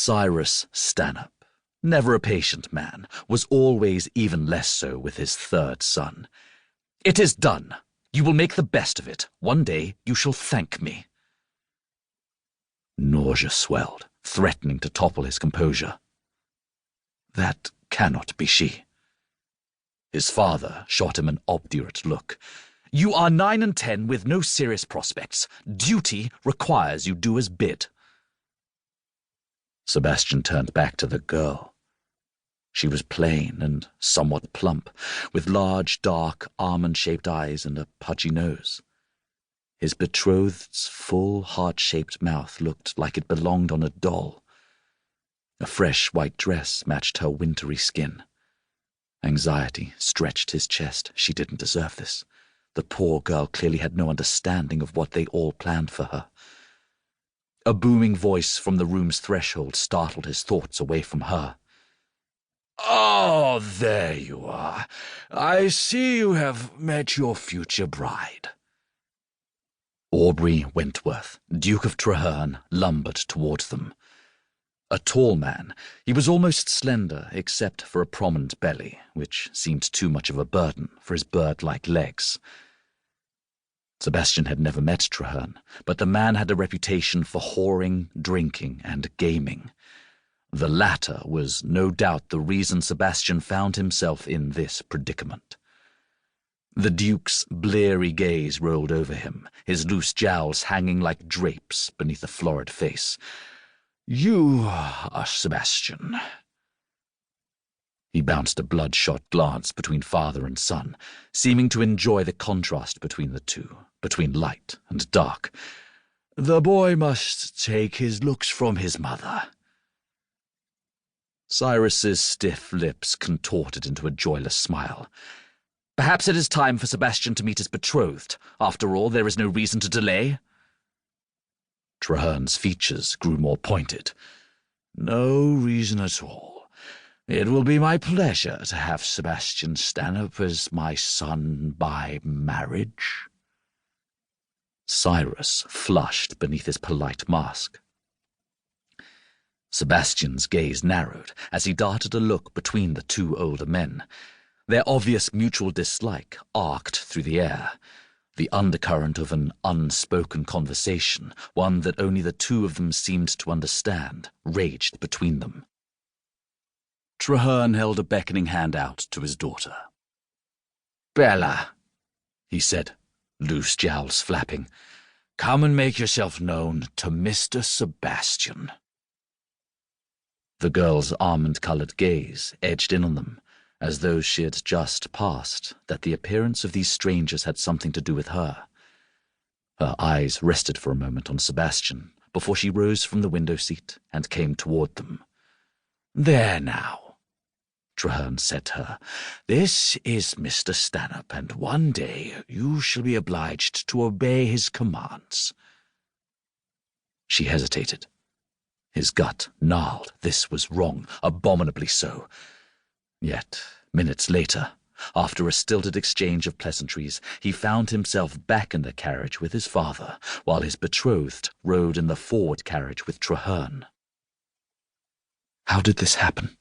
Cyrus Stanhope, never a patient man, was always even less so with his third son. "It is done. You will make the best of it. One day you shall thank me." Nausea swelled, threatening to topple his composure. That cannot be she. His father shot him an obdurate look. "You are 9 and 10 with no serious prospects. Duty requires you do as bid." Sebastian turned back to the girl. She was plain and somewhat plump, with large, dark, almond-shaped eyes and a pudgy nose. His betrothed's full, heart-shaped mouth looked like it belonged on a doll. A fresh white dress matched her wintry skin. Anxiety stretched his chest. She didn't deserve this. The poor girl clearly had no understanding of what they all planned for her. A booming voice from the room's threshold startled his thoughts away from her. "Oh, there you are. I see you have met your future bride." Aubrey Wentworth, Duke of Traherne, lumbered towards them. A tall man, he was almost slender except for a prominent belly, which seemed too much of a burden for his bird-like legs. Sebastian had never met Traherne, but the man had a reputation for whoring, drinking, and gaming. The latter was no doubt the reason Sebastian found himself in this predicament. The Duke's bleary gaze rolled over him, his loose jowls hanging like drapes beneath a florid face. "You are Sebastian." He bounced a bloodshot glance between father and son, seeming to enjoy the contrast between the two, between light and dark. "The boy must take his looks from his mother." Cyrus's stiff lips contorted into a joyless smile. "Perhaps it is time for Sebastian to meet his betrothed. After all, there is no reason to delay." Traherne's features grew more pointed. "No reason at all. It will be my pleasure to have Sebastian Stanhope as my son by marriage." Cyrus flushed beneath his polite mask. Sebastian's gaze narrowed as he darted a look between the two older men. Their obvious mutual dislike arced through the air. The undercurrent of an unspoken conversation, one that only the two of them seemed to understand, raged between them. Traherne held a beckoning hand out to his daughter. "Bella," he said, loose jowls flapping, "come and make yourself known to Mr. Sebastian." The girl's almond-colored gaze edged in on them, as though she had just passed that the appearance of these strangers had something to do with her. Her eyes rested for a moment on Sebastian before she rose from the window seat and came toward them. "There now," Traherne said to her, "this is Mr. Stanhope, and one day you shall be obliged to obey his commands." She hesitated. His gut gnarled. This was wrong, abominably so. Yet, minutes later, after a stilted exchange of pleasantries, he found himself back in the carriage with his father, while his betrothed rode in the forward carriage with Traherne. How did this happen?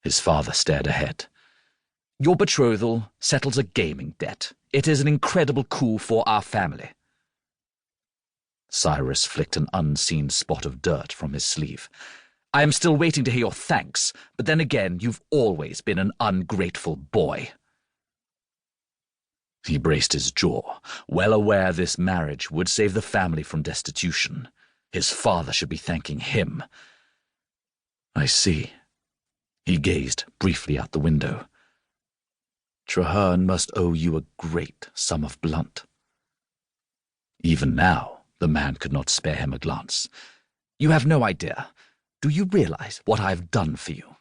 His father stared ahead. "Your betrothal settles a gaming debt. It is an incredible coup for our family." Cyrus flicked an unseen spot of dirt from his sleeve. "I am still waiting to hear your thanks, but then again, you've always been an ungrateful boy." He braced his jaw, well aware this marriage would save the family from destitution. His father should be thanking him. "I see." He gazed briefly out the window. "Traherne must owe you a great sum of blunt." Even now, the man could not spare him a glance. "You have no idea. Do you realize what I have done for you?"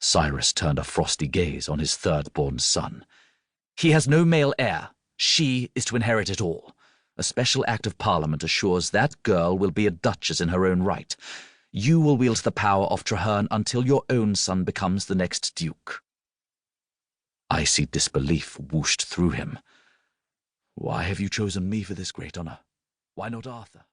Cyrus turned a frosty gaze on his third-born son. "He has no male heir. She is to inherit it all. A special act of Parliament assures that girl will be a duchess in her own right. You will wield the power of Traherne until your own son becomes the next duke." Icy disbelief whooshed through him. "Why have you chosen me for this great honor? Why not Arthur?"